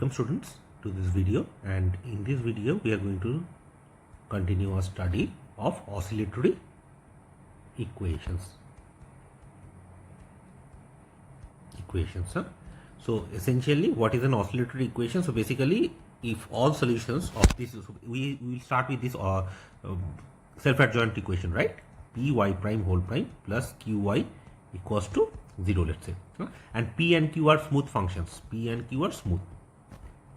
Welcome students to this video, and in this video we are going to continue our study of oscillatory equations. So essentially, what is an oscillatory equation? So basically, if all solutions of this, we will start with this self-adjoint equation, right? Py prime whole prime plus qy equals to 0, let's say, and p and q are smooth functions. P and q are smooth,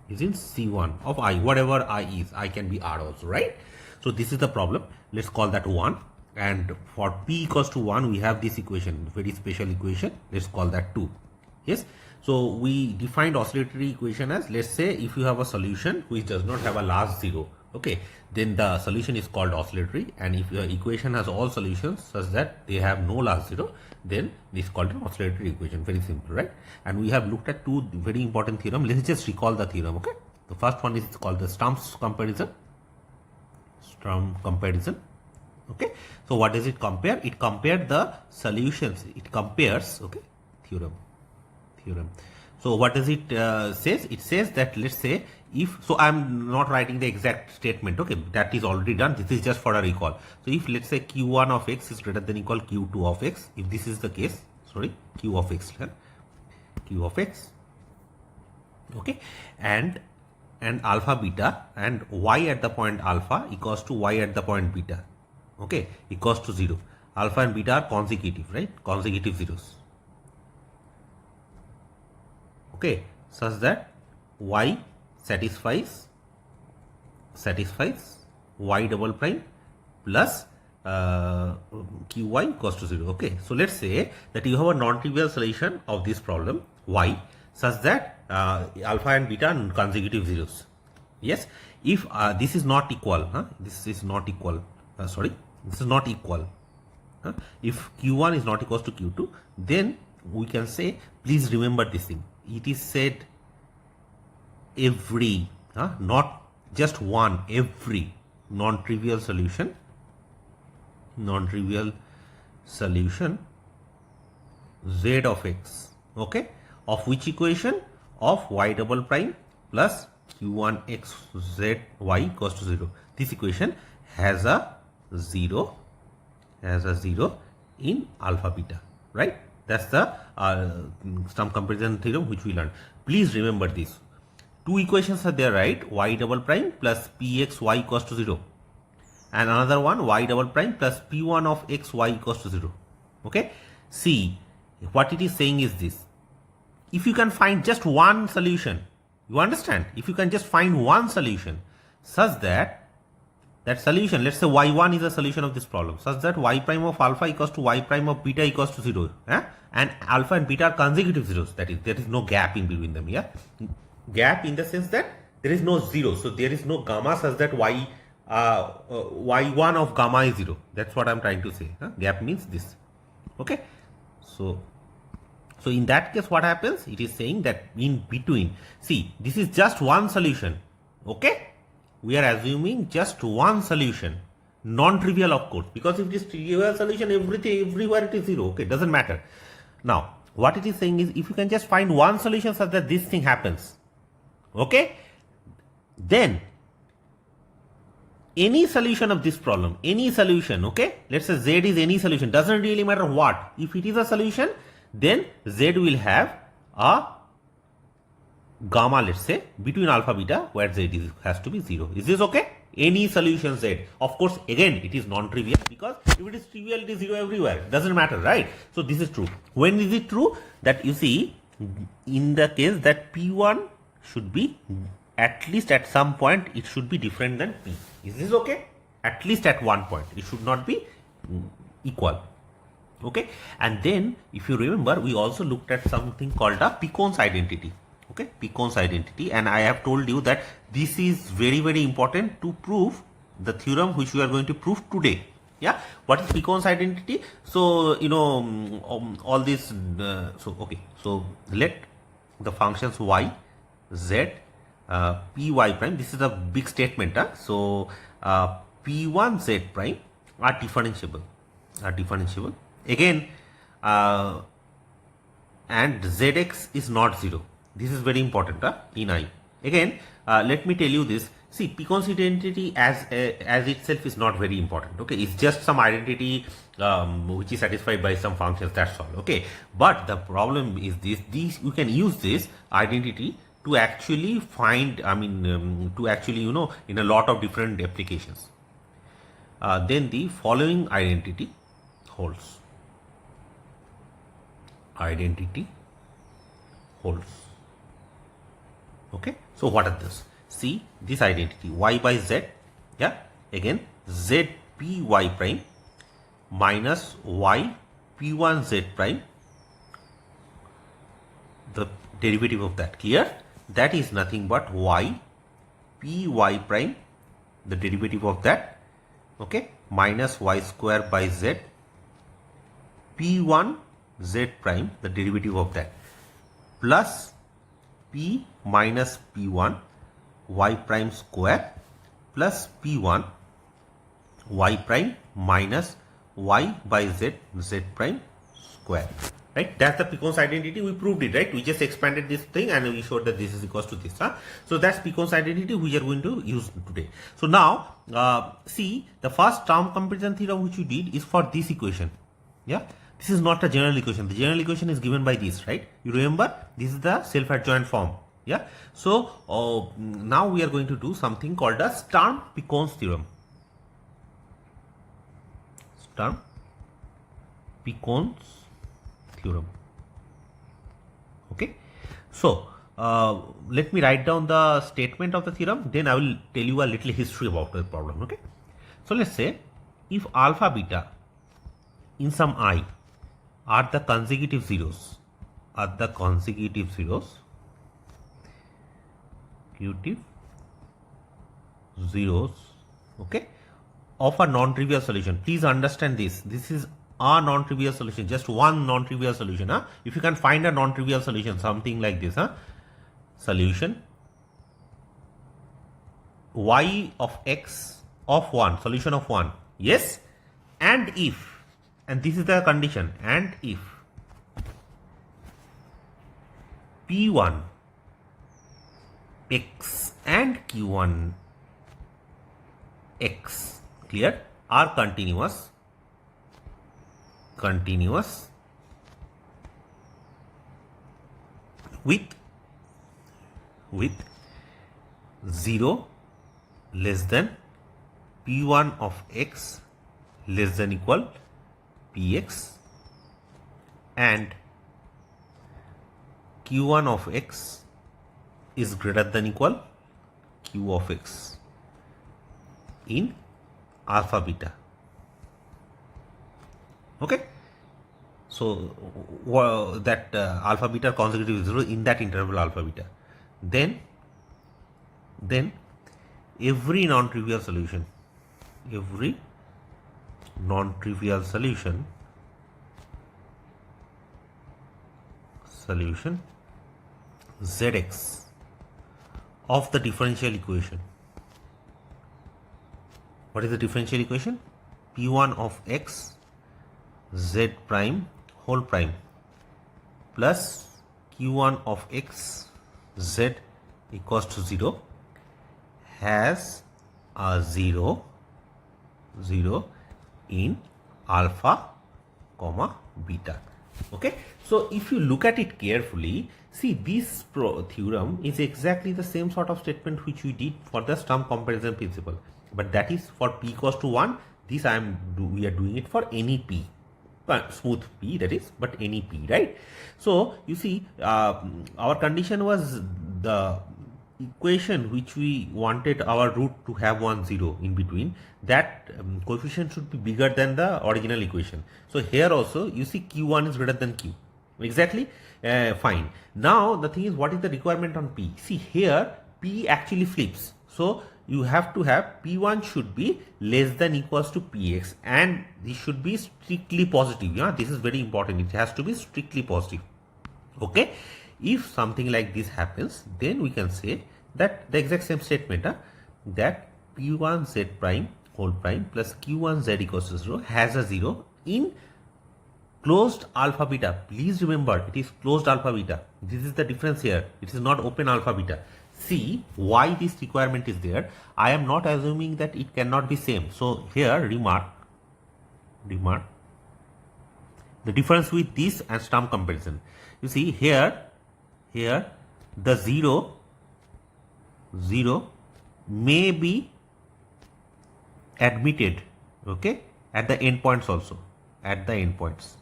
is in C1 of I, whatever I is. I can be R also, right? So this is the problem. Let's call that 1, and for p equals to 1 we have this equation, very special equation. Let's call that 2. Yes, so we defined oscillatory equation as, let's say if you have a solution which does not have a last zero, okay, then the solution is called oscillatory, and if your equation has all solutions such that they have no last zero, then this is called an oscillatory equation. Very simple, right? And we have looked at two very important theorem. Let's just recall the theorem. Okay, the first one is called the Stump's comparison. Okay, so what does it compare? It compared the solutions. It compares, okay, theorem. So what does it says? It says that, let's say, if, so I'm not writing the exact statement, okay, that is already done. This is just for a recall. So if, let's say, q1 of x is greater than equal q2 of x, if this is the case, sorry, q of x, okay, and alpha beta and y at the point alpha equals to y at the point beta, okay, equals to 0. Alpha and beta are consecutive, right? Consecutive zeros. Okay, such that y satisfies y double prime plus qy equals to 0. Okay, so let's say that you have a non-trivial solution of this problem y such that alpha and beta are consecutive zeros. Yes, if this is not equal, if q1 is not equals to q2, then we can say, please remember this thing. It is said every, not just one, every non-trivial solution z of x, okay, of which equation? Of y double prime plus q1 x z y equals to 0. This equation has a 0 in alpha beta, right? That's the Stump comparison theorem which we learned. Please remember this. Two equations are there, right? Y double prime plus pxy equals to 0. And another one, y double prime plus p1 of xy equals to 0. Okay? See, what it is saying is this. If you can find just one solution, you understand? If you can just find one solution such that solution, let's say y1 is a solution of this problem, such that y prime of alpha equals to y prime of beta equals to 0, and alpha and beta are consecutive zeros, that is, there is no gap in between them. Yeah, gap in the sense that there is no 0, so there is no gamma such that y1 of gamma is 0. That's what I'm trying to say. Gap means this. Okay, so in that case, what happens? It is saying that in between, see, this is just one solution. Okay, we are assuming just one solution, non-trivial of course, because if it is trivial solution, everywhere it is 0. Okay, doesn't matter. Now what it is saying is, if you can just find one solution such that this thing happens, okay, then any solution of this problem, any solution, okay, let's say z is any solution, doesn't really matter what, if it is a solution, then z will have a gamma, let's say, between alpha beta where z has to be 0. Is this okay? Any solution z. Of course, again, it is non-trivial, because if it is trivial, it is 0 everywhere. Doesn't matter, right? So this is true. When is it true? That you see, in the case that p1 should be, at least at some point, it should be different than p. Is this okay? At least at one point, it should not be equal. Okay, and then if you remember, we also looked at something called a Picon's identity. Okay, Picon's identity, and I have told you that this is very, very important to prove the theorem which we are going to prove today. Yeah, what is Picon's identity? So you know, all this. So let the functions y, z, py prime. This is a big statement. So p1 z prime are differentiable. Again, and zx is not 0. This is very important in I. Again, let me tell you this. See, Picon's identity as itself is not very important. Okay, it's just some identity which is satisfied by some functions. That's all. Okay, but the problem is this: you can use this identity to actually find. I mean, to actually in a lot of different applications. Then the following identity holds. Identity holds. Okay, so what are this? See this identity y by z, yeah, again z p y prime minus y p1 z prime, the derivative of that, clear? That is nothing but y p y prime, the derivative of that, okay, minus y square by z p1 z prime, the derivative of that, plus p minus p1 y prime square plus p1 y prime minus y by z z prime square, right? That's the Picon's identity. We proved it, right? We just expanded this thing and we showed that this is equals to this. So that's Picon's identity we are going to use today. So now see, the first term comparison theorem which we did is for this equation. Yeah, this is not a general equation. The general equation is given by this, right? You remember, this is the self-adjoint form. Yeah, so now we are going to do something called a Sturm-Picon's theorem. Sturm-Picon's theorem. Okay, so let me write down the statement of the theorem, then I will tell you a little history about the problem. Okay, so let's say if alpha beta in some I are the consecutive zeros, okay, of a non-trivial solution. Please understand this. This is a non-trivial solution, just one non-trivial solution. If you can find a non-trivial solution, something like this, solution y of x of 1, solution of 1, yes, and if, and this is the condition, and if p1 x and q1 x, clear, are continuous with 0 less than p1 of x less than equal px and q1 of x is greater than equal q of x in alpha beta. Okay, so that alpha beta consecutive is 0 in that interval alpha beta, then every non-trivial solution zx of the differential equation. What is the differential equation? p1 of x z prime whole prime plus q1 of x z equals to 0 has a 0 in alpha comma beta. Okay, so if you look at it carefully, see, this theorem is exactly the same sort of statement which we did for the Sturm comparison principle, but that is for p equals to 1. This we are doing it for any p, smooth p, that is, but any p, right? So you see, our condition was the equation which we wanted our root to have 1 0 in between, that coefficient should be bigger than the original equation. So here also you see q1 is greater than q, exactly, fine. Now the thing is, what is the requirement on p? See, here p actually flips, so you have to have p1 should be less than equals to px, and this should be strictly positive. Yeah, this is very important, it has to be strictly positive. Okay, if something like this happens, then we can say that the exact same statement, that p1 z prime whole prime plus q1 z equals to 0 has a 0 in closed alpha beta. Please remember, it is closed alpha beta. This is the difference here. It is not open alpha beta. see why this requirement is there. I am not assuming that it cannot be same. So here remark the difference with this and stump comparison. You see here the 0 may be admitted, okay, at the endpoints also, at the endpoints.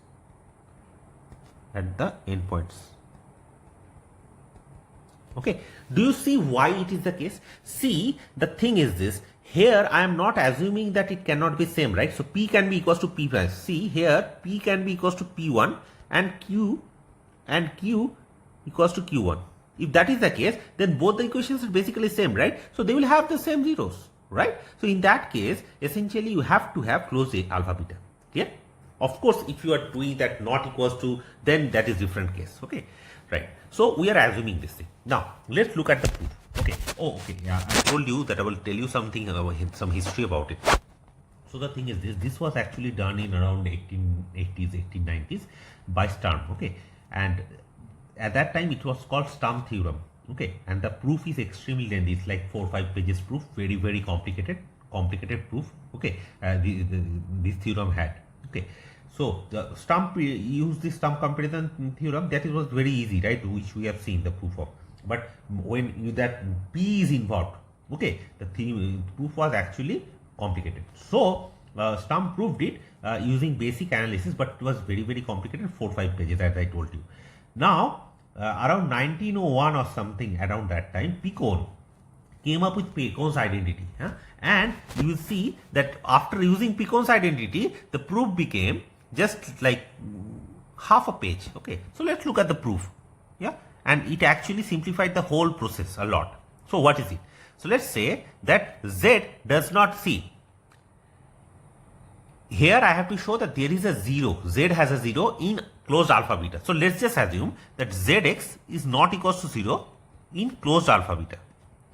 Okay, do you see why it is the case? See, the thing is this, here I am not assuming that it cannot be same, right? So P can be equals to P prime. See here, P can be equals to P1 and Q equals to Q1. If that is the case, then both the equations are basically same, right? So they will have the same zeros, right? So in that case, essentially you have to have closed alpha beta. Clear? Of course, if you are doing that not equals to, then that is different case. Okay, right? So we are assuming this thing. Now let's look at the proof. Okay. Oh, okay. Yeah, I told you that I will tell you something, some history about it. So the thing is this. This was actually done in around 1880s, 1890s by Sturm. Okay, and at that time it was called Sturm theorem. Okay, and the proof is extremely lengthy. It's like 4 or 5 pages proof. Very, very complicated proof. Okay, this theorem had. Okay, so the Sturm used the Sturm comparison theorem. That was very easy, right? Which we have seen the proof of. But when that P is involved, okay, the proof was actually complicated. So Sturm proved it using basic analysis, but it was very, very complicated. 4 or 5 pages, as I told you. Now around 1901 or something, around that time, Picon came up with Picon's identity, and you will see that after using Picon's identity, the proof became just like half a page. Okay, so let's look at the proof. Yeah, and it actually simplified the whole process a lot. So what is it? So let's say that Z does not see. Here I have to show that there is a 0. Z has a 0 in closed alpha beta. So let's just assume that Zx is not equals to 0 in closed alpha beta.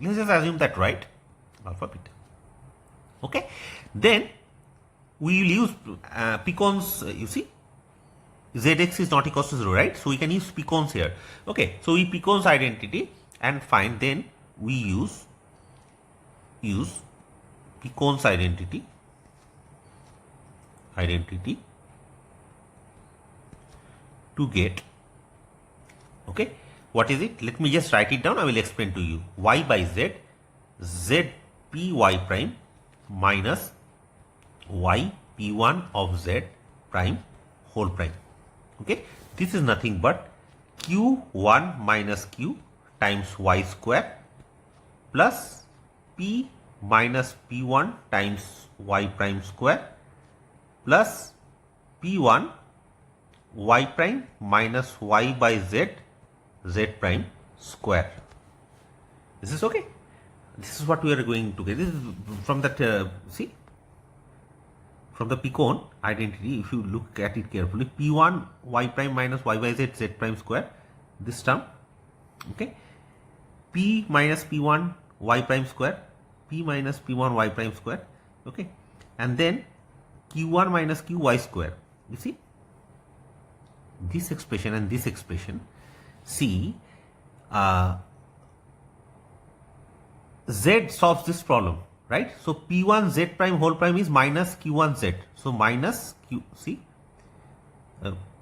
Let's just assume that, right? Alpha beta. Okay. Then we will use Picon's, you see, Zx is not equals to 0, right? So we can use Picon's here. Okay. So we Picon's identity and find, then we use Picon's identity to get, okay, what is it? Let me just write it down. I will explain to you. Y by Z, Z P Y prime minus Y P1 of Z prime whole prime. Okay, this is nothing but Q1 minus Q times Y square plus P minus P1 times Y prime square plus P1 Y prime minus Y by Z Z prime square. This is okay. This is what we are going to get. This is from that, see, from the Picon identity. If you look at it carefully, P1 Y prime minus Y by Z Z prime square, this term, okay, P minus P1 Y prime square, P minus P1 Y prime square, okay, and then Q1 minus Q Y square. You see this expression and this expression. See, Z solves this problem, right? So P1 Z prime whole prime is minus Q1 Z. So minus Q, see,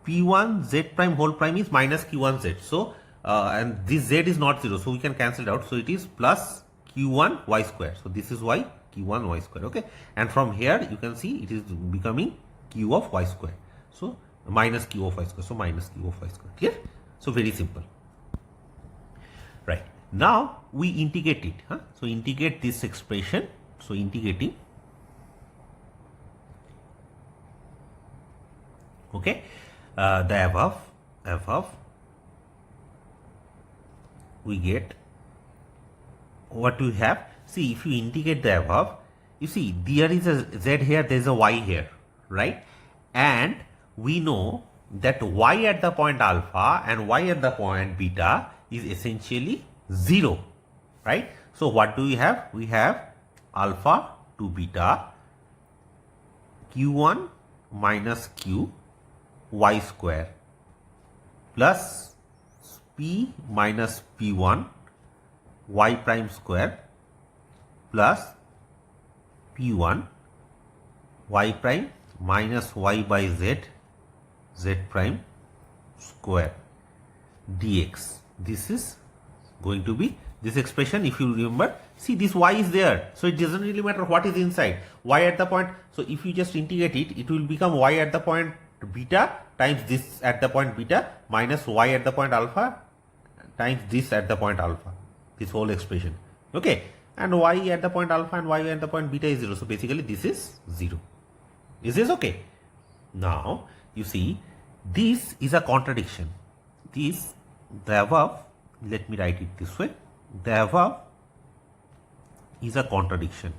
P1 Z prime whole prime is minus Q1 Z. So and this Z is not 0, so we can cancel it out. So it is plus Q1 Y square. So this is Y, Q1 Y square, okay. And from here you can see it is becoming Q of Y square. So minus Q of Y square. So minus Q of Y square. Clear? So very simple. Right. Now we integrate it. So integrate this expression. So integrating. Okay. The above we get what we have. See, if you integrate the above, you see there is a Z here, there is a Y here, right? And we know that Y at the point alpha and Y at the point beta is essentially 0, right? So what do we have? We have alpha to beta Q1 minus Q Y square plus P minus P1 y prime square plus p1 y prime minus y by z z prime square dx. This is going to be this expression. If you remember, see, this y is there, so it doesn't really matter what is inside. Y at the point, so if you just integrate it, it will become y at the point beta times this at the point beta minus y at the point alpha times this at the point alpha, this whole expression. Okay, and y at the point alpha and y at the point beta is 0. So basically this is 0. Is this okay? Now you see, this is a contradiction. This, the above, let me write it this way, the above is a contradiction.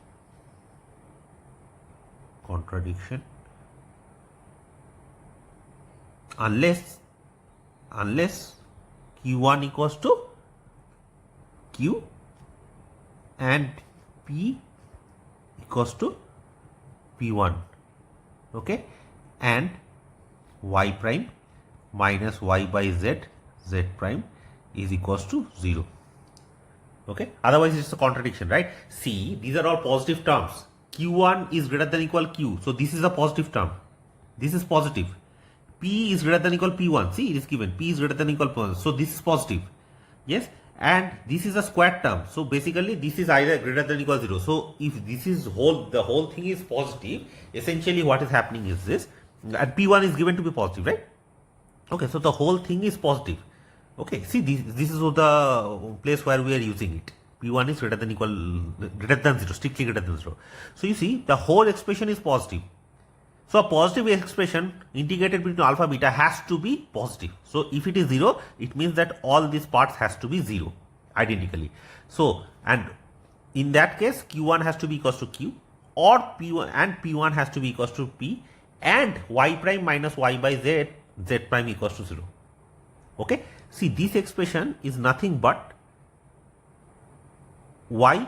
Unless q1 equals to q and p equals to p1, okay, and y prime minus y by z z prime is equals to 0. Okay, otherwise it's a contradiction, right? See, these are all positive terms. q1 is greater than equal q, so this is a positive term. This is positive. P is greater than equal p1. See, it is given p is greater than equal p1, so this is positive. Yes, and this is a square term, so basically this is either greater than equal 0. So if this is the whole thing is positive, essentially what is happening is this, and p1 is given to be positive, right? Okay, so the whole thing is positive. Okay, see, this is the place where we are using it. P1 is greater than 0, strictly greater than 0. So you see, the whole expression is positive. So a positive expression integrated between alpha beta has to be positive. So if it is 0, it means that all these parts has to be 0 identically. So, and in that case, q1 has to be equals to q, or p1 and p1 has to be equals to p, and y prime minus y by z z prime equals to 0. Okay, see, this expression is nothing but y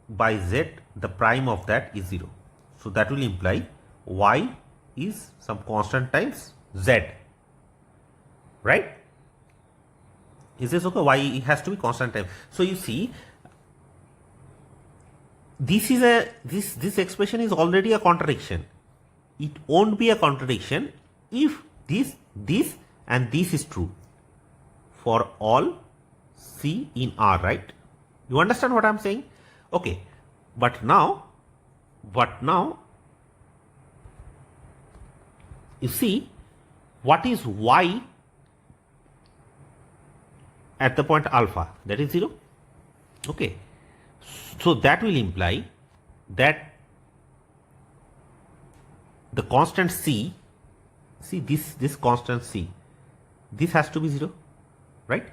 by z, the prime of that is 0. So that will imply y is some constant times z, right? Is this okay? Y has to be constant time. So you see, this is this expression is already a contradiction. It won't be a contradiction if this and this is true for all C in R, right? You understand what I'm saying? Okay, but now you see, what is y at the point alpha? That is 0. Okay, so that will imply that the constant C, see this constant C, this has to be 0, right?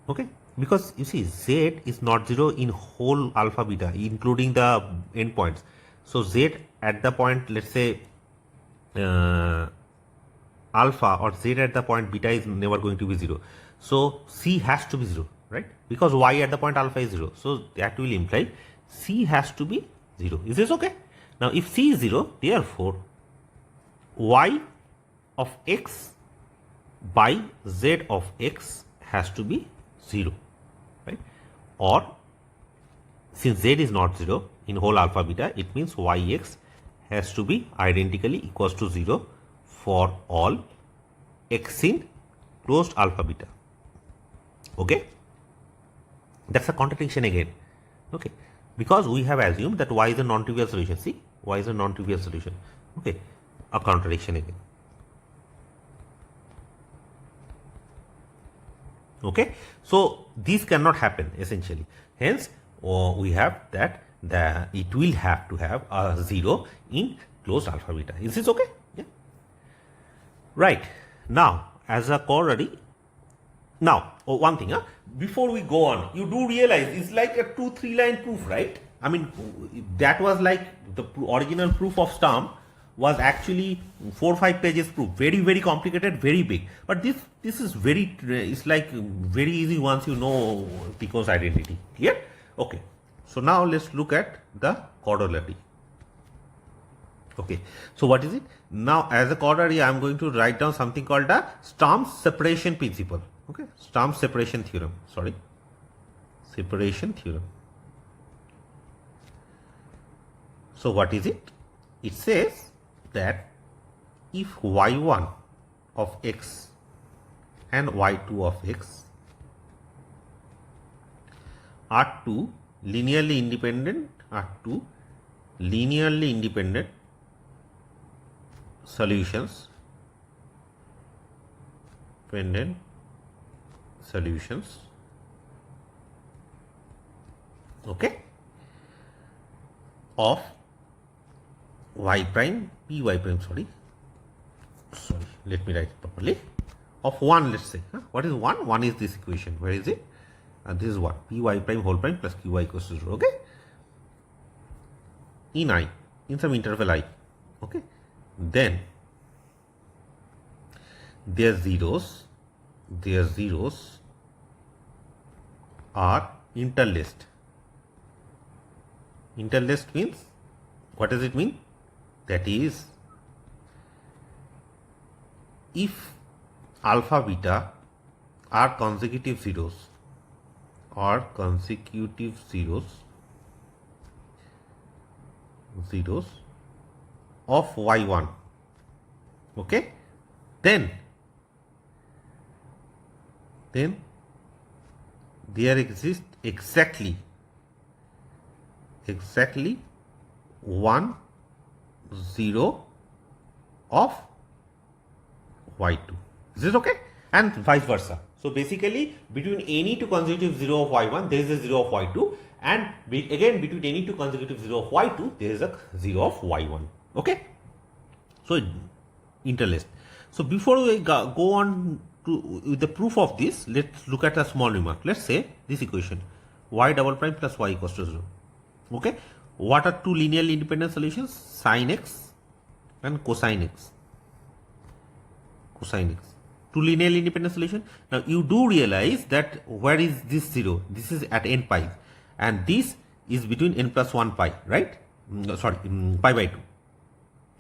Okay, because you see, Z is not 0 in whole alpha beta, including the endpoints. So Z at the point, let's say alpha, or Z at the point beta is never going to be 0. So C has to be 0, right? Because Y at the point alpha is 0. So that will imply C has to be 0. Is this okay? Now if C is 0, therefore Y of x by Z of x has to be 0, right? Or since Z is not 0 in whole alpha beta, it means Yx has to be identically equals to 0 for all x in closed alpha beta. Okay, that's a contradiction again. Okay, because we have assumed that y is a non-trivial solution. See, y is a non-trivial solution. Okay, a contradiction again. Okay, so this cannot happen essentially. Hence, we have that it will have to have a 0 in closed alpha beta. Is this okay? Yeah. Right. Now, as a corollary, now one thing, before we go on, you do realize it's like a 2-3 line proof, right? I mean, that was like the original proof of Sturm was actually 4-5 pages proof, very, very complicated, very big. But this is very, it's like very easy once you know Pico's identity. Clear? Okay. So now let's look at the corollary. Okay. So what is it? Now as a corollary, I am going to write down something called the Sturm's separation principle. Okay, stump separation theorem. Sorry, separation theorem. So what is it? It says that if y1 of x and y2 of x are two linearly independent solutions, okay, of y prime py prime, sorry, let me write it properly, of 1, let's say. What is 1? 1 is this equation. Where is it? This is 1, py prime whole prime plus qy equals to 0. Okay, in I, in some interval I. Okay, then their zeros are interlaced. Interlaced means, what does it mean? That is, if alpha beta are consecutive zeros of y1, okay, then there exists exactly 1 0 of y2. Is this okay? And vice versa. So basically, between any two consecutive 0 of y1, there is a 0 of y2, and again between any two consecutive 0 of y2, there is a 0 of y1. Okay? So interlaced. So before we go on with the proof of this, let's look at a small remark. Let's say this equation, y double prime plus y equals to 0. Okay? What are two linearly independent solutions? Sin x and cosine x. Two linearly independent solution. Now you do realize that where is this 0? This is at n pi, and this is between n plus 1 pi, right? Pi by 2.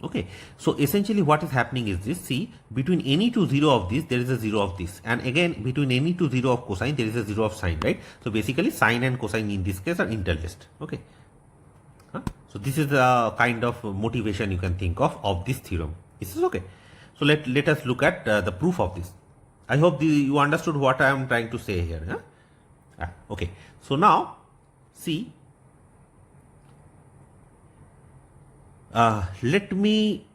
Okay, so essentially what is happening is this. See, between any two 0 of this, there is a 0 of this, and again between any two 0 of cosine, there is a 0 of sine, right? So basically sine and cosine in this case are interlaced. Okay, so this is the kind of motivation you can think of this theorem. This is okay. So let us look at the proof of this. I hope you understood what I am trying to say here. Okay, so now see, let me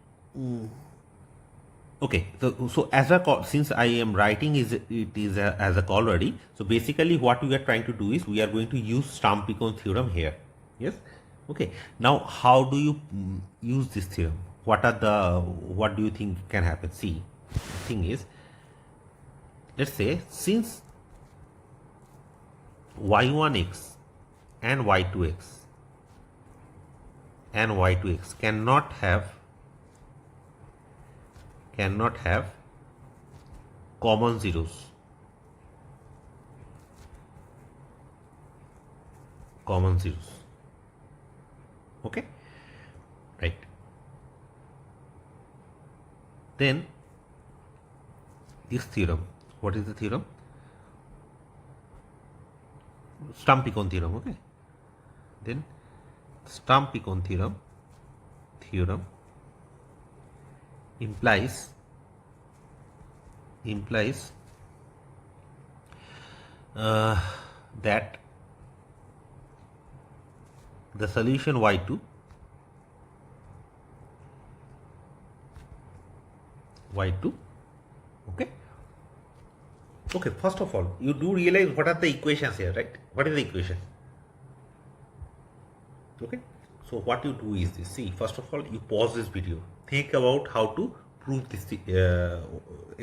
okay, so as a call, since I am writing as a call already, so basically what we are trying to do is we are going to use Stump-Picon theorem here. Yes, okay. Now how do you use this theorem? What do you think can happen? See, the thing is, let's say since y1x and y2x cannot have common zeros. Okay, right. Then this theorem, what is the theorem? Stump-Picon theorem. Okay, then Stump-Picon theorem implies that the solution y2 okay, first of all, you do realize what are the equations here, right? What is the equation? Okay, so what you do is this. See, first of all, you pause this video, think about how to prove this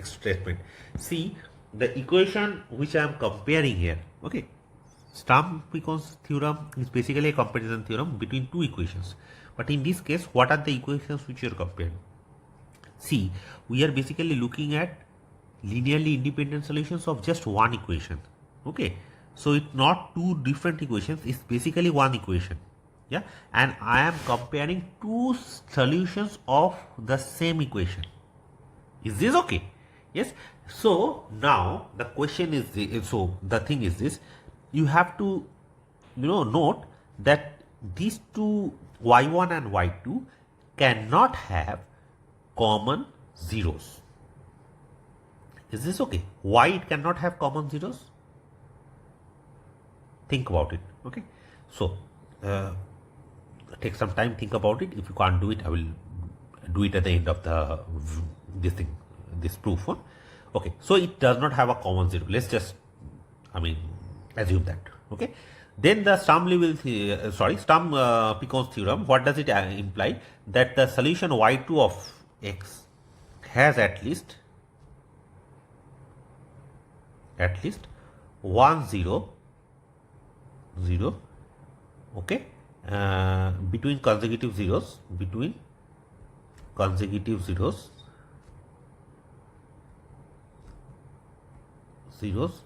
statement. See, the equation which I am comparing here, okay, Stump-Picon's theorem is basically a comparison theorem between two equations, but in this case, what are the equations which you are comparing? See, we are basically looking at linearly independent solutions of just one equation. Okay, so it's not two different equations, it's basically one equation. Yeah, and I am comparing two solutions of the same equation. Is this okay? Yes. So now the question is the thing is this: you have to note that these two y1 and y2 cannot have common zeros. Is this okay? Why it cannot have common zeros? Think about it. Okay. So take some time, think about it. If you can't do it, I will do it at the end of this proof one. Okay. So it does not have a common zero. Let's just assume that. Okay. Then the Sturm-Pichon's theorem, what does it imply? That the solution y2 of x has at least 1 0 0, okay, between consecutive zeros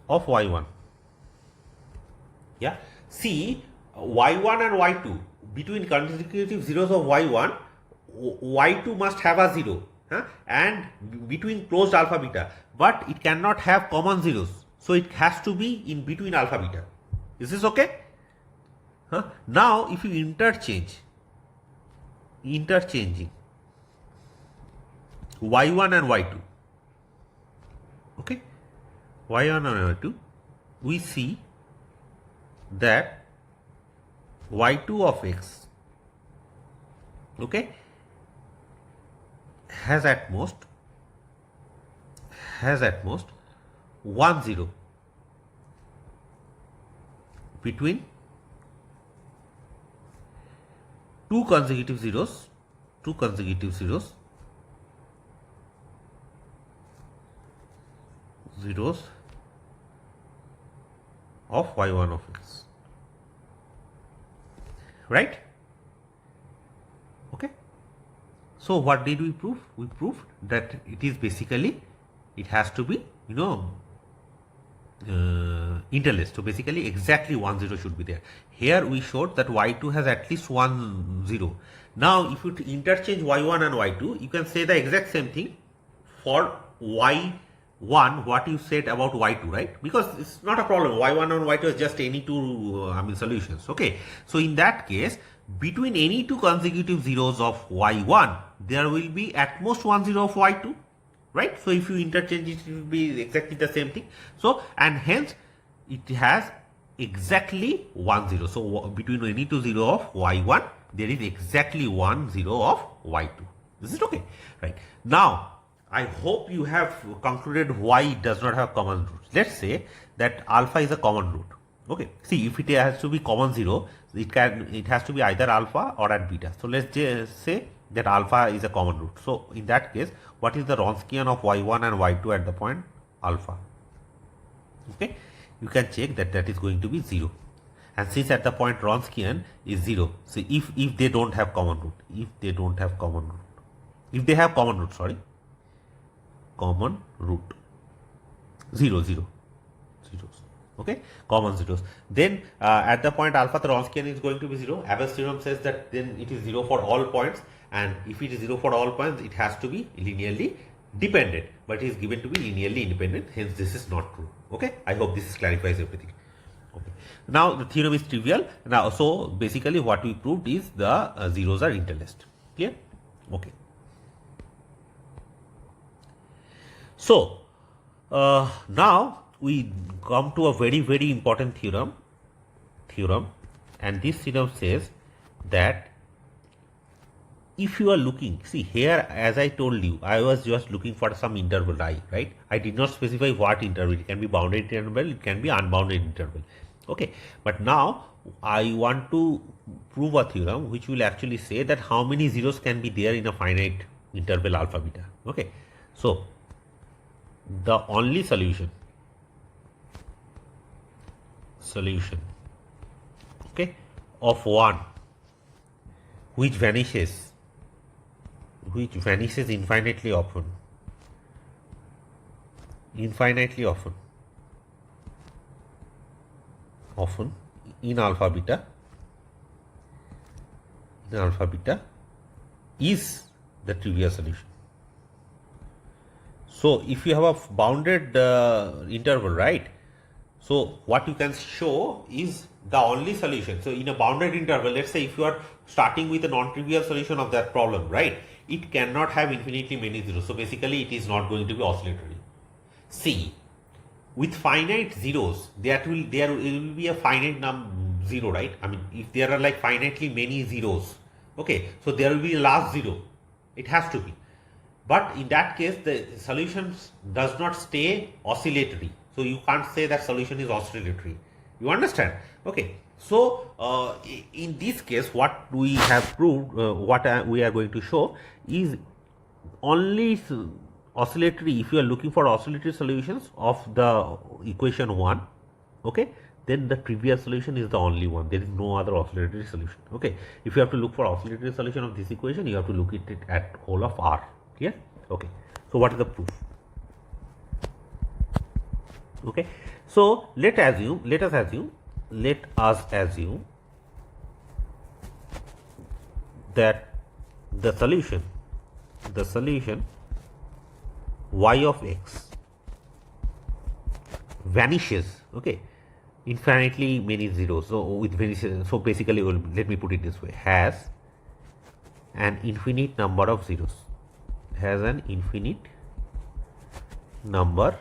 of y1. Yeah, see, y1 and y2 between consecutive zeros of y1, y2 must have a 0, and between closed alpha beta, but it cannot have common zeros, so it has to be in between alpha beta. Is this okay? Now if you interchanging y1 and y2, okay, y1 and y2, we see that y2 of x, okay, has at most 1 0 between two consecutive zeros of y1 of x, right? Okay. So what did we prove? We proved that it is basically, it has to be interlaced. So basically exactly 1 0 should be there. Here we showed that y2 has at least 1 0. Now if you interchange y1 and y2, you can say the exact same thing for y1 what you said about y2, right? Because it's not a problem. y1 and y2 is just any two solutions. Okay. So in that case, between any two consecutive zeros of y1, there will be at most 1 0 of y2. Right? So if you interchange it, it will be exactly the same thing. So, and hence it has exactly 1 0. So between any two zero of y1, there is exactly 1 0 of y2. Is it okay? Right. Now I hope you have concluded why it does not have common roots. Let's say that alpha is a common root. Okay. See, if it has to be common zero, it has to be either alpha or at beta. So let's just say that alpha is a common root. So in that case, what is the Wronskian of y1 and y2 at the point alpha? Okay, you can check that that is going to be 0. And since at the point Wronskian is 0, so if they don't have common root, if they have common root, common root 0 0 zeros, okay, common zeros, then at the point alpha the Wronskian is going to be 0. Abel's theorem says that then it is 0 for all points, and if it is 0 for all points, it has to be linearly dependent, but it is given to be linearly independent, hence this is not true. Okay, I hope this clarifies everything. Okay, now the theorem is trivial. Now, so basically what we proved is the zeros are interlaced. Clear? Okay. So now we come to a very, very important theorem, and this theorem says that if you are looking, see here, as I told you, I was just looking for some interval I, right? I did not specify what interval. It can be bounded interval, it can be unbounded interval. Okay, but now I want to prove a theorem which will actually say that how many zeros can be there in a finite interval alpha beta. Okay, so the only solution, okay, of one which vanishes infinitely often in alpha beta is the trivial solution. So if you have a bounded interval, right? So what you can show is the only solution. So in a bounded interval, let's say if you are starting with a non-trivial solution of that problem, right? It cannot have infinitely many zeros. So basically it is not going to be oscillatory. See, with finite zeros, there will be a finite zero, right? I mean, if there are like finitely many zeros, okay, so there will be a last zero. It has to be. But in that case, the solution does not stay oscillatory. So you can't say that solution is oscillatory. You understand? Okay. So in this case, what we have proved, we are going to show is only oscillatory. If you are looking for oscillatory solutions of the equation 1, okay, then the trivial solution is the only one. There is no other oscillatory solution. Okay. If you have to look for oscillatory solution of this equation, you have to look at it at whole of R. Clear? Okay. So what is the proof? Okay. So let us assume that the solution y of x vanishes, okay, infinitely many zeros. So with vanishes, so basically, let me put it this way: has an infinite number of zeros. Has an infinite number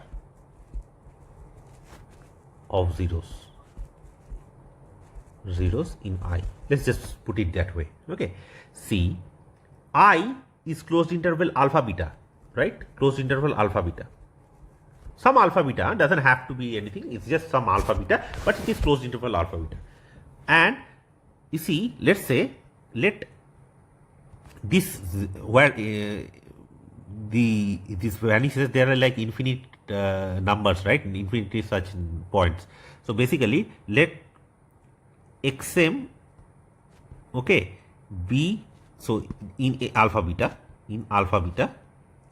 of zeros in I. Let's just put it that way. Okay. See, I is closed interval alpha beta, right? Closed interval alpha beta. Some alpha beta doesn't have to be anything. It's just some alpha beta, but it is closed interval alpha beta. And you see, let's say let this where this vanishes, there are like infinite numbers, right? Infinity such points. So basically, let xm, okay, be, so in alpha beta,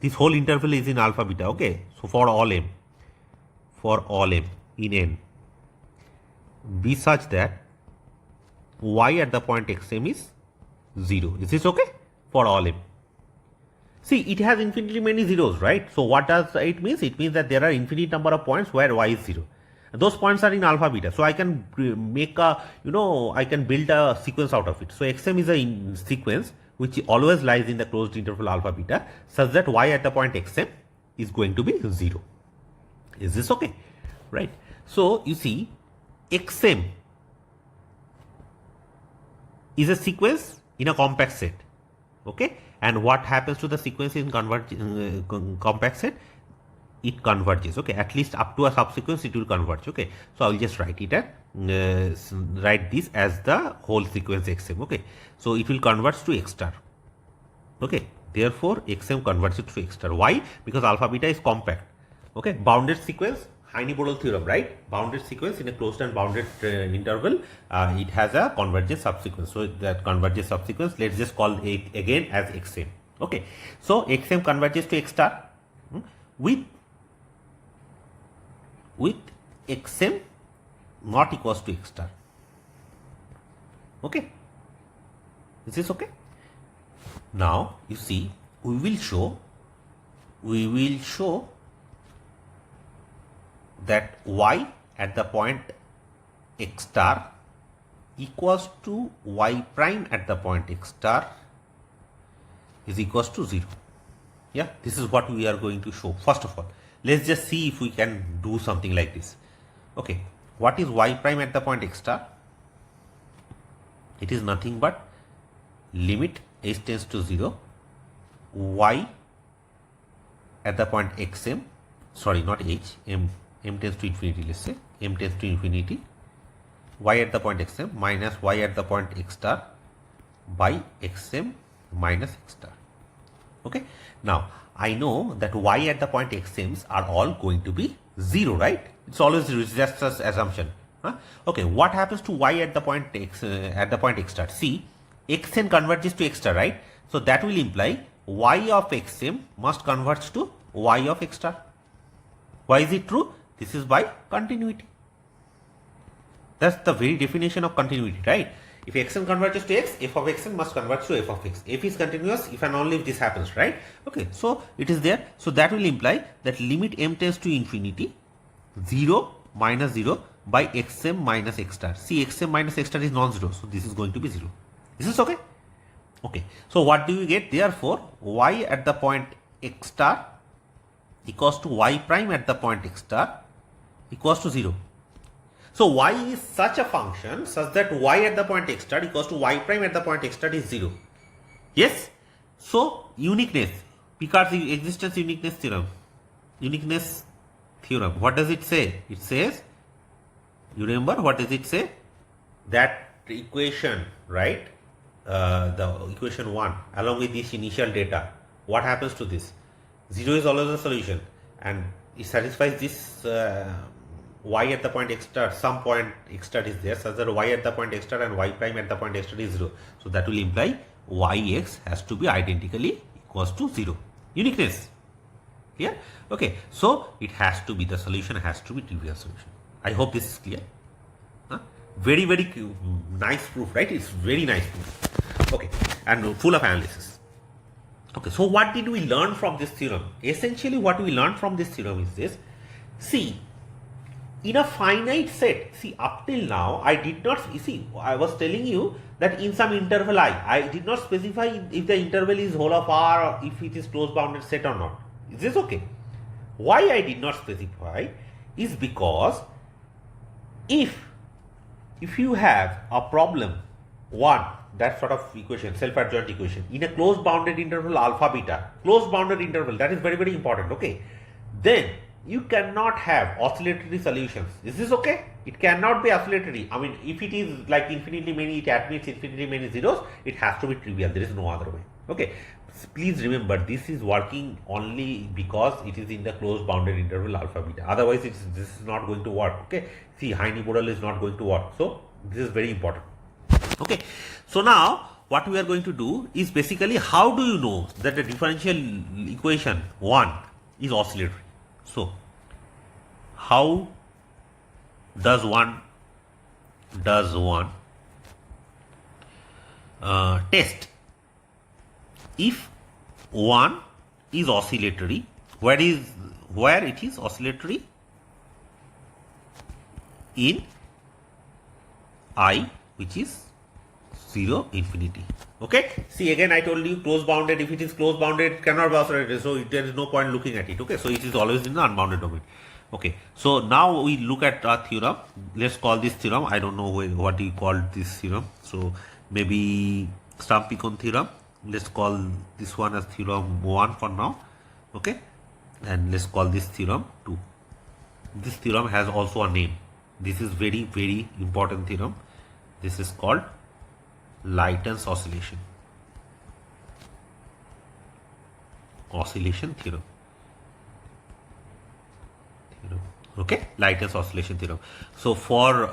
this whole interval is in alpha beta, okay. So for all m in n, be such that y at the point xm is 0. Is this okay? For all m. See, it has infinitely many zeros, right? So what does it mean? It means that there are infinite number of points where y is 0. Those points are in alpha beta. So I can make a, I can build a sequence out of it. So xm is a sequence which always lies in the closed interval alpha beta, such that y at the point xm is going to be 0. Is this okay? Right. So you see, xm is a sequence in a compact set. Okay. And what happens to the sequence in compact set? It converges. Okay. At least up to a subsequence, it will converge. Okay. So I will just write it at write this as the whole sequence xm. Okay. So it will converge to x star. Okay. Therefore, xm converges to x star. Why? Because alpha beta is compact. Okay. Bounded sequence, Heine-Borel theorem, right? Bounded sequence in a closed and bounded interval, it has a convergent subsequence. So that convergent subsequence, let's just call it again as xm. Okay. So xm converges to x star with xm not equals to x star. Okay. Is this okay? Now you see, we will show that y at the point x star equals to y prime at the point x star is equals to 0. Yeah, this is what we are going to show. First of all, let's just see if we can do something like this. Okay, what is y prime at the point x star? It is nothing but limit h tends to 0, y at the point xm, sorry, not h, m tends to infinity, let's say m tends to infinity, y at the point xm minus y at the point x star by xm minus x star. Okay. Now I know that y at the point xm's are all going to be 0, right? It's always just an assumption. Huh? Okay. What happens to y at the point x star? See, xn converges to x star, right? So that will imply y of xm must converge to y of x star. Why is it true? This is by continuity. That's the very definition of continuity, right? If xn converges to x, f of xn must converge to f of x. F is continuous if and only if this happens, right? Okay, so it is there. So that will imply that limit m tends to infinity, 0 minus 0 by xm minus x star. See, xm minus x star is non-zero, so this is going to be 0. Is this okay? Okay, so what do we get? Therefore, y at the point x star equals to y prime at the point x star equals to 0. So y is such a function such that y at the point x star equals to y prime at the point x star is 0. Yes? So uniqueness, Picard's existence uniqueness theorem. Uniqueness theorem. What does it say? It says, you remember what does it say? That equation, right? The equation 1 along with this initial data. What happens to this? 0 is always a solution and it satisfies this y at the point x star, some point x star is there such that y at the point x star and y prime at the point x star is 0. So that will imply yx has to be identically equals to 0. Uniqueness. Clear? Okay. So it has to be, the solution has to be trivial solution. I hope this is clear. Very, very nice proof, right? It's very nice proof. Okay. And full of analysis. Okay. So what did we learn from this theorem? Essentially what we learned from this theorem is this. See, in a finite set, see, up till now, I did not, see, I was telling you that in some interval I did not specify if the interval is whole of R or if it is closed bounded set or not. Is this okay? Why I did not specify is because if you have a problem, one, that sort of equation, self-adjoint equation, in a closed bounded interval alpha beta, closed bounded interval, that is very, very important, okay, then you cannot have oscillatory solutions. Is this okay? It cannot be oscillatory. I mean, if it is like infinitely many, it admits infinitely many zeros, it has to be trivial. There is no other way. Okay. Please remember, this is working only because it is in the closed bounded interval alpha beta. Otherwise, this is not going to work. Okay. See, Heine model is not going to work. So, this is very important. Okay. So, now what we are going to do is basically, how do you know that the differential equation 1 is oscillatory? So, how does one test if 1 is oscillatory? Where it is oscillatory? In I, which is 0 infinity. Okay. See, again I told you closed bounded. If it is closed bounded, it cannot be oscillated. So there is no point looking at it. Okay. So it is always in the unbounded domain. Okay. So now we look at a theorem. Let's call this theorem. I don't know what you call this theorem. So maybe Sturm-Picon theorem. Let's call this one as theorem 1 for now. Okay. And let's call this theorem 2. This theorem has also a name. This is very, very important theorem. This is called Leighton's oscillation theorem. Okay, Leighton's oscillation theorem. So for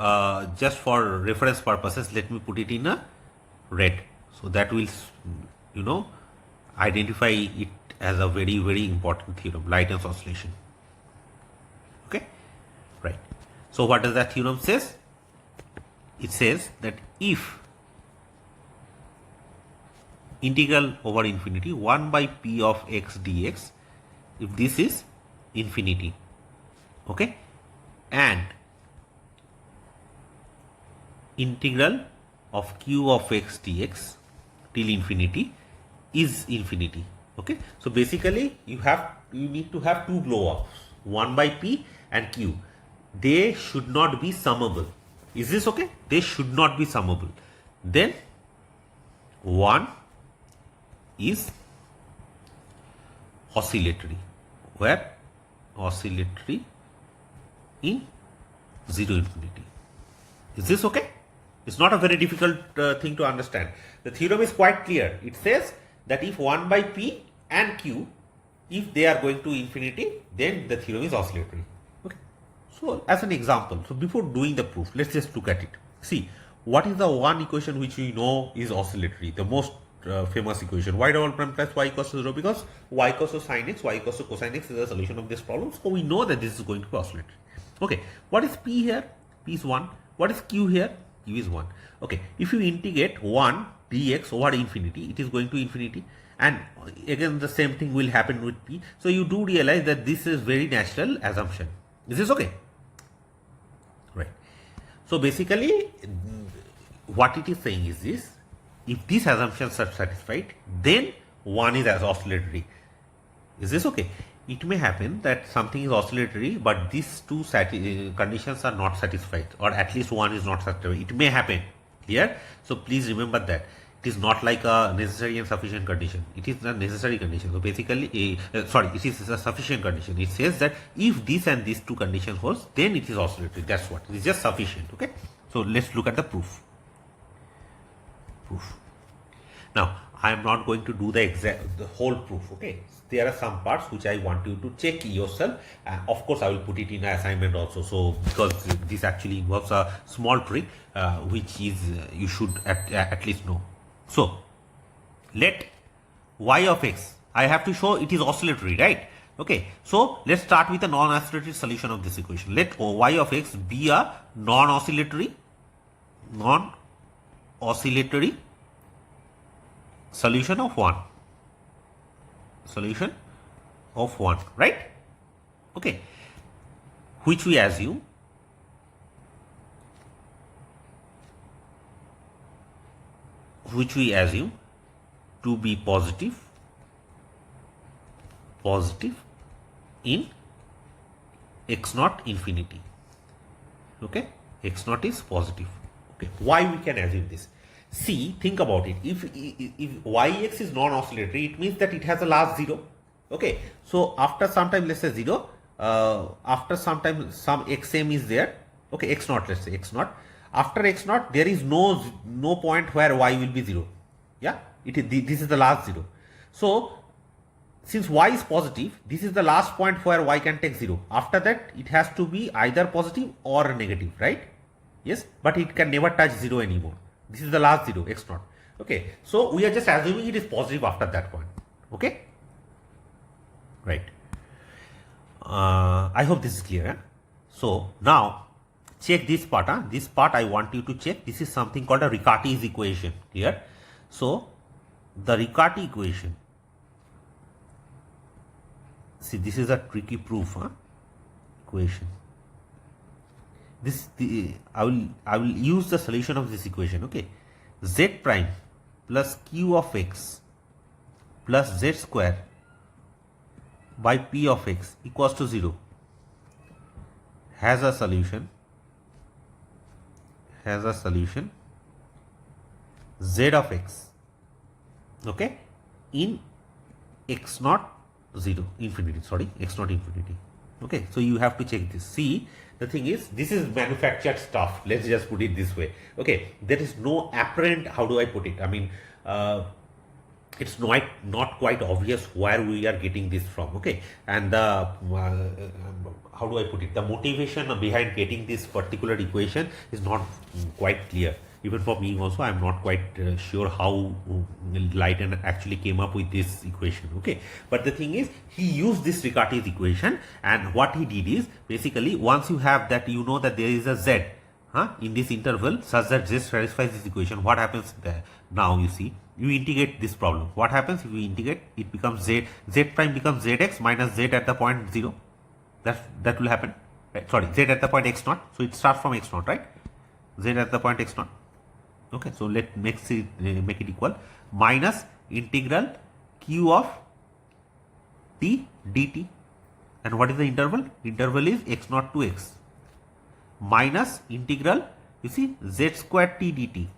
just for reference purposes, let me put it in a red. So that will, you know, identify it as a very, very important theorem, Leighton's oscillation. Okay, right. So what does that theorem says? It says that if integral over infinity 1 by p of x dx, if this is infinity, okay, and integral of q of x dx till infinity is infinity. Okay, so basically you need to have two blow-ups, 1 by p and q. They should not be summable. Is this okay? They should not be summable. Then 1 is oscillatory, where oscillatory in 0 infinity. Is this okay? It's not a very difficult thing to understand. The theorem is quite clear. It says that if 1 by p and q, if they are going to infinity, then the theorem is oscillatory. Okay. So as an example, so before doing the proof, let's just look at it. See, what is the one equation which we know is oscillatory, the most famous equation, y double prime plus y equals to 0, because y equals to sin x, y equals to cosine x is the solution of this problem. So we know that this is going to be oscillatory. Okay, what is p here? P is 1. What is q here? Q q is 1. Okay, if you integrate 1 dx over infinity, it is going to infinity, and again the same thing will happen with p. So you do realize that this is very natural assumption. Is this okay? Right. So basically what it is saying is this: if these assumptions are satisfied, then 1 is as oscillatory. Is this okay? It may happen that something is oscillatory, but these two conditions are not satisfied, or at least one is not satisfied. It may happen here. So please remember that it is not like a necessary and sufficient condition. It is a necessary condition. So basically, it is a sufficient condition. It says that if this and these two conditions holds, then it is oscillatory. That's what. It is just sufficient. Okay. So let's look at the proof. Now I am not going to do the whole proof. Okay. There are some parts which I want you to check yourself. Of course, I will put it in an assignment also. So because this actually involves a small trick, which is you should at least know. So let y of x, I have to show it is oscillatory, right? Okay. So let's start with a non-oscillatory solution of this equation. Let y of x be a non-oscillatory solution of 1. Solution of 1, right? Okay. Which we assume to be positive in x naught infinity. Okay, x naught is positive. Okay, why we can assume this? See, think about it. If yx is non-oscillatory, it means that it has a last 0. Okay, so after some time, let's say 0, after some time some xm is there. Okay, x naught, let's say x naught. After x naught, there is no point where y will be 0. Yeah, this is the last 0. So since y is positive, this is the last point where y can take 0. After that, it has to be either positive or negative, right? Yes, but it can never touch 0 anymore. This is the last 0, x naught. Okay, so we are just assuming it is positive after that point. Okay, right. I hope this is clear. Huh? So now check this part. Huh? This part I want you to check. This is something called a Riccati's equation here. So the Riccati equation. See, this is a tricky proof. Huh? Equation. I will use the solution of this equation. Okay, z prime plus q of x plus z square by p of x equals to 0 has a solution z of x, okay, in x naught 0 infinity, x naught infinity. Okay, so you have to check this. See, the thing is, this is manufactured stuff. Let's just put it this way. Okay, there is no apparent, how do I put it? I mean, it's not quite obvious where we are getting this from. Okay, and how do I put it? The motivation behind getting this particular equation is not quite clear. Even for me also, I am not quite sure how Leiden actually came up with this equation. Okay, but the thing is, he used this Riccati's equation, and what he did is, basically, once you have that, you know that there is a z in this interval such that z satisfies this equation. What happens there? Now you see, you integrate this problem. What happens if we integrate? It becomes z prime becomes zx minus z at the point 0. That will happen. Right? Sorry, z at the point x naught. So it starts from x naught, right? Z at the point x naught. Okay, so let make it equal minus integral q of t dt, and what is the interval? Interval is x naught to x minus integral, you see, z square t dt,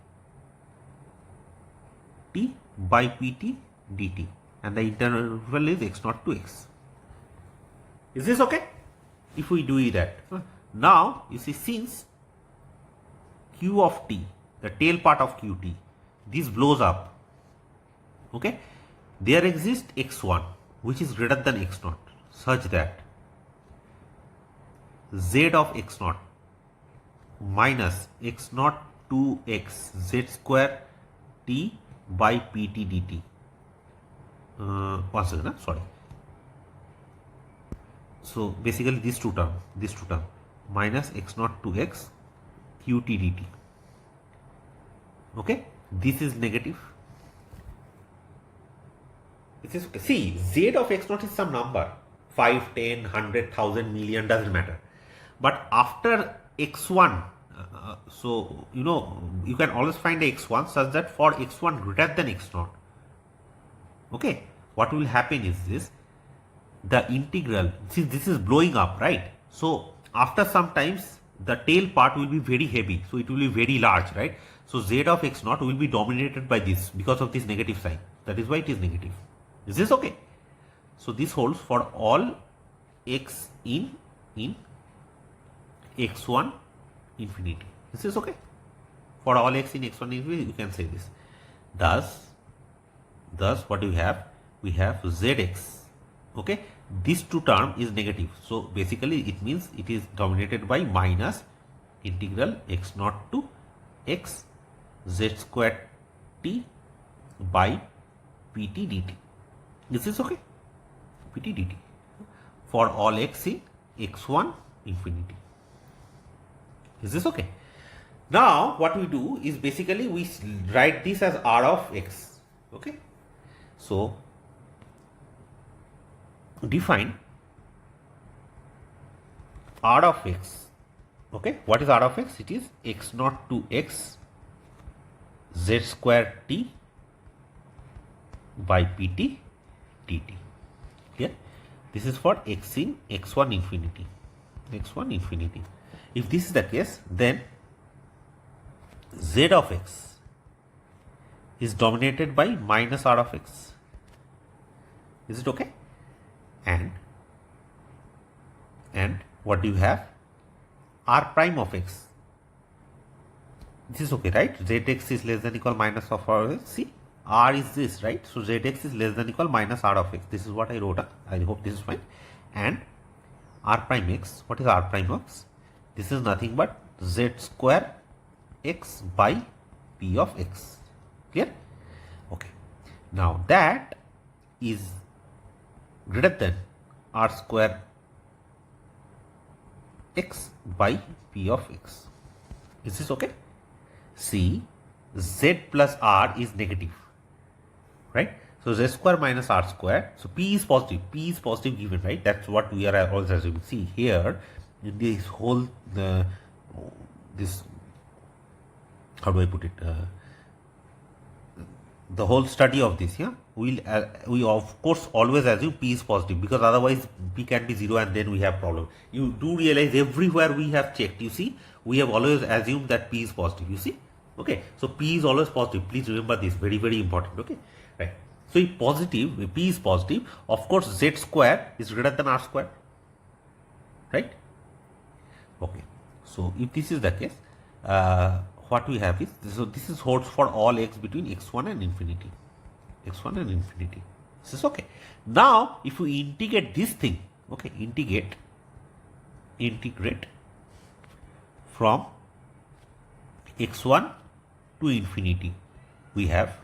t by pt dt, and the interval is x naught to x. Is this okay? If we do that, now you see, since q of t, the tail part of qt, this blows up. Okay, there exists x1 which is greater than x naught, such that z of x naught minus x naught to x z square t by pt dt. One second, sorry. So basically these 2 terms minus x naught to x qt dt. Okay, this is negative. This is okay. See, z of x naught is some number, 5, 10, 100, 1000, million, doesn't matter. But after x1, so you know, you can always find a x1 such that for x1 greater than x0, okay, what will happen is this, the integral, see this is blowing up, right? So after some times the tail part will be very heavy, so it will be very large, right? So z of x0 will be dominated by this because of this negative sign. That is why it is negative. Is this okay? So this holds for all x in x1 infinity. This is okay. For all x in x1 infinity, you can say this. Thus what do we have? We have zx. Okay, this two term is negative. So basically it means it is dominated by minus integral x0 to x z squared t by pt dt. This is okay. Pt dt for all x in x1 infinity. Is this okay? Now what we do is basically we write this as r of x. Okay, so define r of x. Okay, what is r of x? It is x0 to x z square t by pt dt. Clear? This is for x in x1 infinity. x1 infinity. If this is the case, then z of x is dominated by minus r of x. Is it okay? And what do you have? R prime of x. This is okay, right? Zx is less than equal minus of r of x. See, r is this, right? So zx is less than equal minus r of x. This is what I wrote. I hope this is fine. And r prime x. What is r prime x? This is nothing but z square x by p of x. Clear? Okay. Now that is greater than r square x by p of x. Is this okay? See, z plus r is negative, right? So z square minus r square. So p is positive. P is positive given, right? That's what we are always assuming. See here, in this whole this, how do I put it? The whole study of this, yeah, we of course always assume p is positive, because otherwise p can be 0 and then we have problem. You do realize everywhere we have checked, you see, we have always assumed that p is positive, you see. Okay, so p is always positive. Please remember this, very very important. Okay, right. So if positive, if p is positive, of course z square is greater than r square, right? Okay, so if this is the case, what we have is, so this is holds for all x between x1 and infinity. x1 and infinity. This is okay. Now if we integrate this thing, okay, integrate from x1 to infinity, we have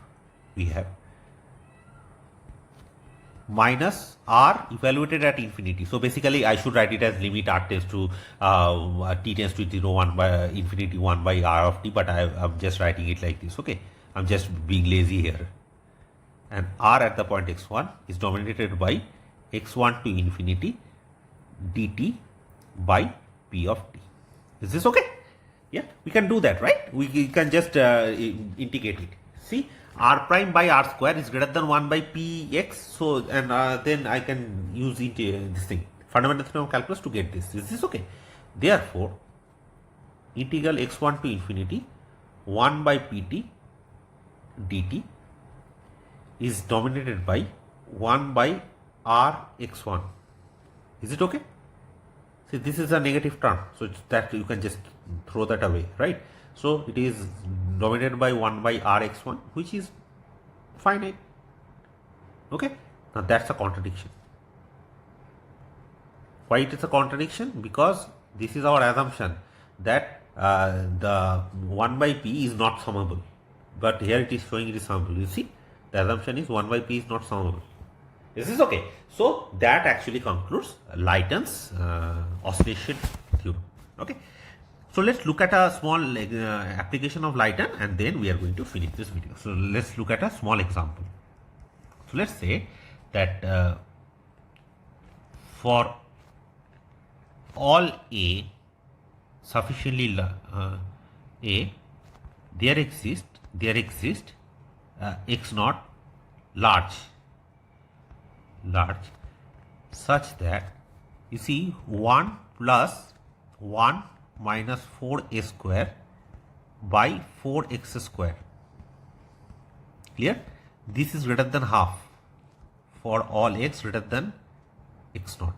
minus r evaluated at infinity. So basically I should write it as limit r tends to t tends to 0 1 by infinity 1 by r of t, but I'm just writing it like this. Okay, I'm just being lazy here. And r at the point x1 is dominated by x1 to infinity dt by p of t. Is this okay? Yeah, we can do that, right? We can just integrate it. See, r prime by r square is greater than 1 by px. So, and then I can use this thing, fundamental theorem of calculus, to get this. Is this okay? Therefore, integral x1 to infinity 1 by pt dt is dominated by 1 by r x1. Is it okay? See, this is a negative term, so it's that you can just throw that away, right? So it is dominated by 1 by r x1, which is finite. Okay, now that's a contradiction. Why it is a contradiction? Because this is our assumption that the 1 by p is not summable, but here it is showing it is summable. You see, the assumption is 1 by p is not summable. Is this okay? So that actually concludes Leighton's oscillation theorem. Okay. So let's look at a small application of Lighten, and then we are going to finish this video. So let's look at a small example. So let's say that for all A sufficiently A, there exists x naught large such that you see 1 plus 1 minus 4a square by 4x square. Clear? This is greater than half for all x greater than x naught.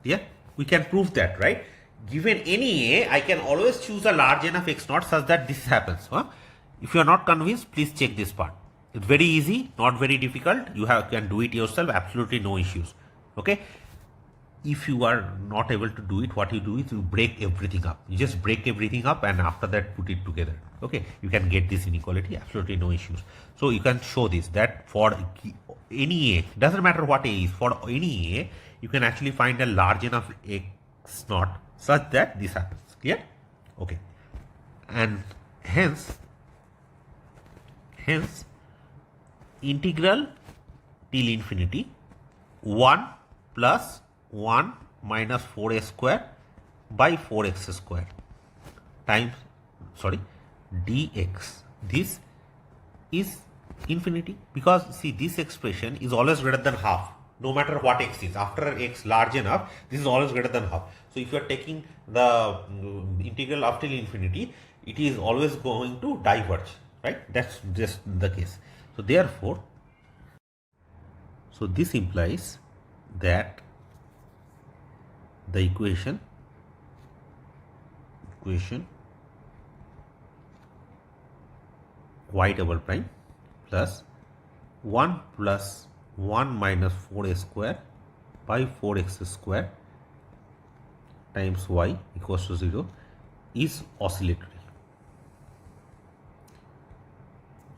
Clear? We can prove that, right? Given any a, I can always choose a large enough x naught such that this happens. Huh? If you are not convinced, please check this part. It's very easy, not very difficult. You can do it yourself, absolutely no issues. Okay? If you are not able to do it, what you do is you break everything up. You just break everything up and after that put it together. Okay? You can get this inequality, absolutely no issues. So you can show this, that for any a, doesn't matter what a is, for any a, you can actually find a large enough x naught such that this happens. Clear? Okay. And hence integral till infinity 1 plus 1 minus 4a square by 4x square times dx. This is infinity, because see, this expression is always greater than half no matter what x is. After x large enough, this is always greater than half. So if you are taking the integral up till infinity, it is always going to diverge, right? That's just the case. So therefore, so this implies that the equation y double prime plus 1 plus 1 minus 4a square by 4x square times y equals to 0 is oscillatory.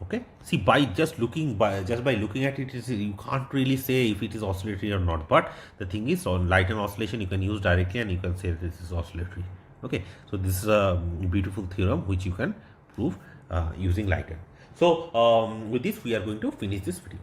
Okay, see, by looking at it, you can't really say if it is oscillatory or not. But the thing is, on Lighten oscillation you can use directly and you can say this is oscillatory. Okay, so this is a beautiful theorem which you can prove using Lighten. So with this we are going to finish this video.